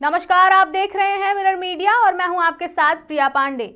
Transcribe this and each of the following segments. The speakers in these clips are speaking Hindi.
नमस्कार, आप देख रहे हैं मिरर मीडिया और मैं हूं आपके साथ प्रिया पांडे।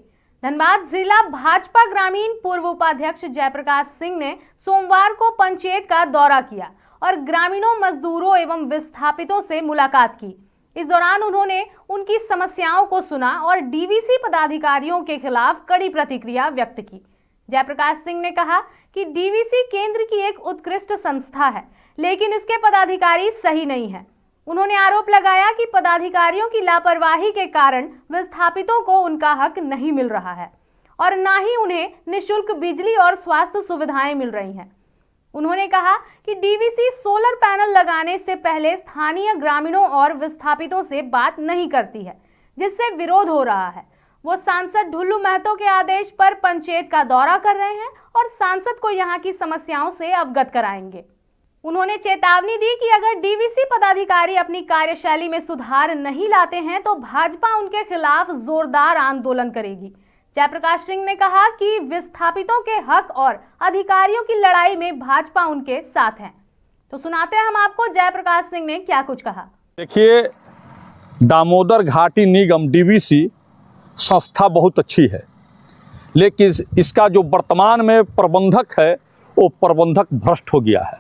धनबाद जिला भाजपा ग्रामीण पूर्व उपाध्यक्ष जयप्रकाश सिंह ने सोमवार को पंचायत का दौरा किया और ग्रामीणों, मजदूरों एवं विस्थापितों से मुलाकात की। इस दौरान उन्होंने उनकी समस्याओं को सुना और डीवीसी पदाधिकारियों के खिलाफ कड़ी प्रतिक्रिया व्यक्त की। जयप्रकाश सिंह ने कहा कि डीवीसी केंद्र की एक उत्कृष्ट संस्था है, लेकिन इसके पदाधिकारी सही नहीं है। उन्होंने आरोप लगाया कि पदाधिकारियों की लापरवाही के कारण विस्थापितों को उनका हक नहीं मिल रहा है और न ही उन्हें निःशुल्क बिजली और स्वास्थ्य सुविधाएं मिल रही हैं। उन्होंने कहा कि डीवीसी सोलर पैनल लगाने से पहले स्थानीय ग्रामीणों और विस्थापितों से बात नहीं करती है, जिससे विरोध हो रहा है। वो सांसद ढुल्लू महतो के आदेश पर पंचायत का दौरा कर रहे हैं और सांसद को यहाँ की समस्याओं से अवगत कराएंगे। उन्होंने चेतावनी दी कि अगर डीवीसी पदाधिकारी अपनी कार्यशैली में सुधार नहीं लाते हैं तो भाजपा उनके खिलाफ जोरदार आंदोलन करेगी। जयप्रकाश सिंह ने कहा कि विस्थापितों के हक और अधिकारियों की लड़ाई में भाजपा उनके साथ है। तो सुनाते हैं हम आपको जयप्रकाश सिंह ने क्या कुछ कहा। देखिए, दामोदर घाटी निगम डीवीसी संस्था बहुत अच्छी है, लेकिन इसका जो वर्तमान में प्रबंधक है वो प्रबंधक भ्रष्ट हो गया है,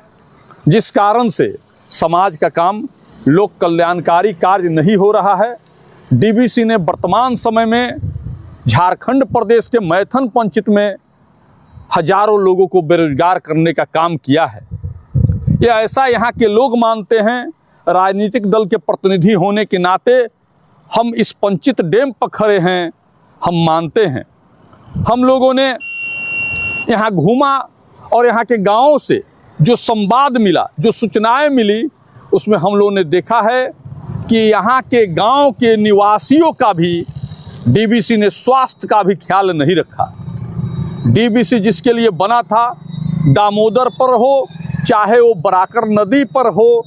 जिस कारण से समाज का काम, लोक कल्याणकारी कार्य नहीं हो रहा है। डीवीसी ने वर्तमान समय में झारखंड प्रदेश के मैथन पंचायत में हजारों लोगों को बेरोजगार करने का काम किया है। ये ऐसा यहाँ के लोग मानते हैं। राजनीतिक दल के प्रतिनिधि होने के नाते हम इस पंचायत डैम पर खड़े हैं, हम मानते हैं। हम लोगों ने यहाँ घूमा और यहाँ के गाँवों से जो संवाद मिला, जो सूचनाएं मिली, उसमें हम लोगों ने देखा है कि यहाँ के गांव के निवासियों का भी डीवीसी ने स्वास्थ्य का भी ख्याल नहीं रखा। डीवीसी जिसके लिए बना था, दामोदर पर हो चाहे वो बराकर नदी पर हो,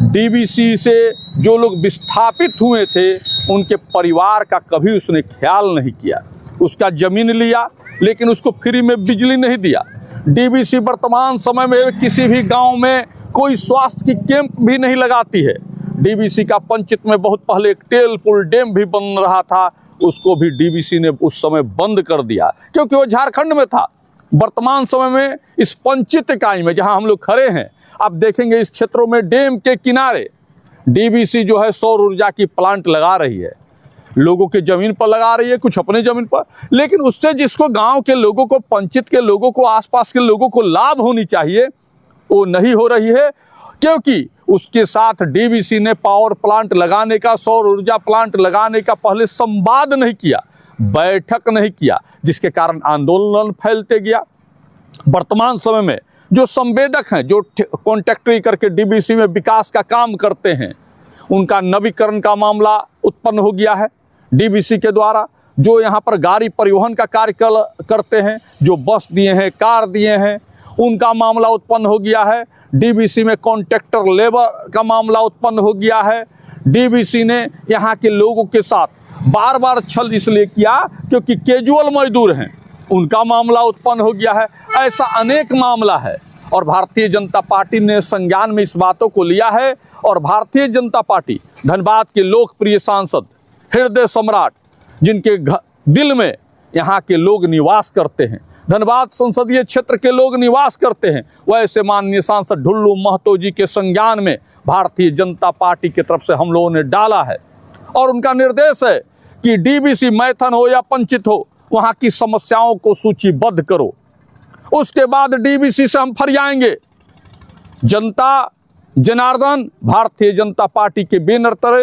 डीवीसी से जो लोग विस्थापित हुए थे उनके परिवार का कभी उसने ख्याल नहीं किया। उसका ज़मीन लिया लेकिन उसको फ्री में बिजली नहीं दिया। डीवीसी वर्तमान समय में किसी भी गांव में कोई स्वास्थ्य की कैंप भी नहीं लगाती है। डीवीसी का पंचायत में बहुत पहले एक टेलपुल डैम भी बन रहा था, उसको भी डीवीसी ने उस समय बंद कर दिया क्योंकि वो झारखंड में था। वर्तमान समय में इस पंचायत इकाई में जहां हम लोग खड़े हैं, आप देखेंगे इस क्षेत्रों में डैम के किनारे डीवीसी जो है सौर ऊर्जा की प्लांट लगा रही है, लोगों के ज़मीन पर लगा रही है, कुछ अपने ज़मीन पर, लेकिन उससे जिसको गांव के लोगों को, पंचायत के लोगों को, आसपास के लोगों को लाभ होनी चाहिए वो नहीं हो रही है, क्योंकि उसके साथ डीवीसी ने पावर प्लांट लगाने का, सौर ऊर्जा प्लांट लगाने का पहले संवाद नहीं किया, बैठक नहीं किया, जिसके कारण आंदोलन फैलते गया। वर्तमान समय में जो संवेदक हैं, जो कॉन्ट्रैक्टरी करके डीवीसी में विकास का काम करते हैं, उनका नवीकरण का मामला उत्पन्न हो गया है। डीवीसी के द्वारा जो यहाँ पर गाड़ी परिवहन का कार्य करते हैं, जो बस दिए हैं, कार दिए हैं, उनका मामला उत्पन्न हो गया है। डीवीसी में कॉन्ट्रैक्टर लेबर का मामला उत्पन्न हो गया है। डीवीसी ने यहाँ के लोगों के साथ बार बार छल इसलिए किया क्योंकि कैजुअल मजदूर हैं, उनका मामला उत्पन्न हो गया है। ऐसा अनेक मामला है और भारतीय जनता पार्टी ने संज्ञान में इस बातों को लिया है और भारतीय जनता पार्टी धनबाद के लोकप्रिय सांसद, हृदय सम्राट, जिनके दिल में यहाँ के लोग निवास करते हैं, धनबाद संसदीय क्षेत्र के लोग निवास करते हैं, वैसे माननीय सांसद ढुल्लू महतो जी के संज्ञान में भारतीय जनता पार्टी की तरफ से हम लोगों ने डाला है और उनका निर्देश है कि डीवीसी मैथन हो या पंचायत हो, वहाँ की समस्याओं को सूचीबद्ध करो, उसके बाद डीवीसी से हम फरियाएंगे। जनता जनार्दन भारतीय जनता पार्टी के बैनर तले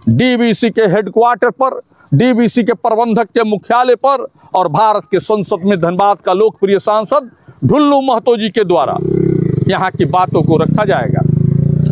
डीवीसी के हेडक्वार्टर पर, डीवीसी के प्रबंधक के मुख्यालय पर और भारत के संसद में धनबाद का लोकप्रिय सांसद ढुल्लू महतो जी के द्वारा यहाँ की बातों को रखा जाएगा।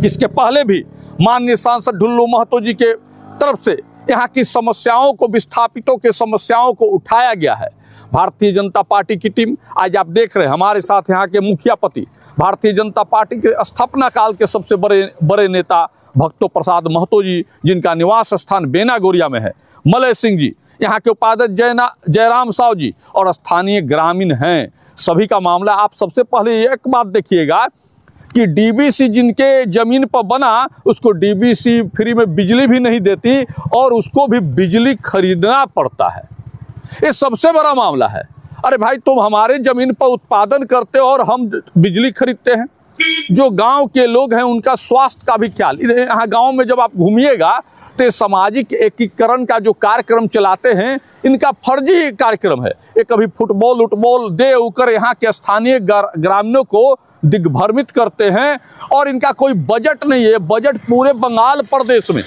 इसके पहले भी माननीय सांसद ढुल्लू महतो जी के तरफ से यहाँ की समस्याओं को, विस्थापितों के समस्याओं को उठाया गया है। भारतीय जनता पार्टी की टीम, आज आप देख रहे हैं हमारे साथ यहाँ के मुखियापति, भारतीय जनता पार्टी के स्थापना काल के सबसे बड़े नेता भक्तो प्रसाद महतो जी, जिनका निवास स्थान बेनागोरिया में है, मलय सिंह जी, यहाँ के उपाध्यक्ष जयराम साव जी और स्थानीय ग्रामीण हैं सभी का मामला। आप सबसे पहले एक बात देखिएगा कि डीबीसी जिनके ज़मीन पर बना उसको डीबीसी फ्री में बिजली भी नहीं देती और उसको भी बिजली खरीदना पड़ता है। ये सबसे बड़ा मामला है। अरे भाई, तुम हमारे ज़मीन पर उत्पादन करते हो और हम बिजली खरीदते हैं। जो गांव के लोग हैं उनका स्वास्थ्य का भी ख्याल। यहाँ गांव में जब आप घूमिएगा तो सामाजिक एकीकरण का जो कार्यक्रम चलाते हैं, इनका फर्जी कार्यक्रम है। ये कभी फुटबॉल उटबॉल दे उकर यहाँ के स्थानीय ग्रामीणों को दिग्भ्रमित करते हैं और इनका कोई बजट नहीं है। बजट पूरे बंगाल प्रदेश में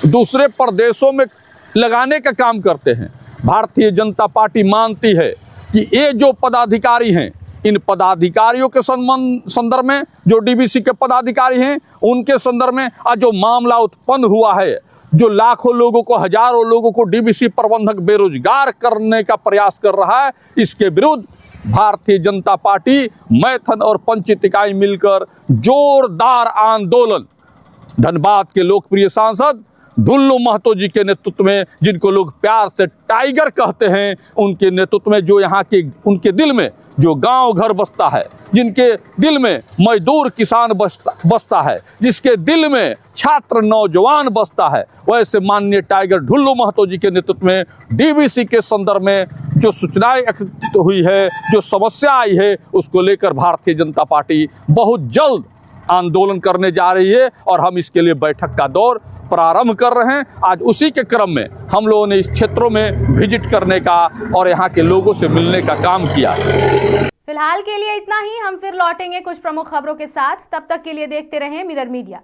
दूसरे प्रदेशों में लगाने का काम करते हैं। भारतीय जनता पार्टी मानती है कि ये जो पदाधिकारी हैं, इन पदाधिकारियों के संदर्भ में, जो डीबीसी के पदाधिकारी हैं उनके संदर्भ में आज जो मामला उत्पन्न हुआ है, जो लाखों लोगों को, हजारों लोगों को डीबीसी प्रबंधक बेरोजगार करने का प्रयास कर रहा है, इसके विरुद्ध भारतीय जनता पार्टी, मैथन और पंचायत इकाई मिलकर जोरदार आंदोलन, धनबाद के लोकप्रिय सांसद ढुल्लू महतो जी के नेतृत्व में, जिनको लोग प्यार से टाइगर कहते हैं, उनके नेतृत्व में, जो यहाँ के उनके दिल में जो गांव घर बसता है, जिनके दिल में मजदूर किसान बसता है, जिसके दिल में छात्र नौजवान बसता है, वैसे माननीय टाइगर ढुल्लू महतो जी के नेतृत्व में डीबीसी के संदर्भ में जो सूचनाएं एकत्रित हुई है, जो समस्या आई है, उसको लेकर भारतीय जनता पार्टी बहुत जल्द आंदोलन करने जा रही है और हम इसके लिए बैठक का दौर प्रारंभ कर रहे हैं। आज उसी के क्रम में हम लोगों ने इस क्षेत्रों में विजिट करने का और यहाँ के लोगों से मिलने का काम किया। फिलहाल के लिए इतना ही। हम फिर लौटेंगे कुछ प्रमुख खबरों के साथ। तब तक के लिए देखते रहें मिरर मीडिया।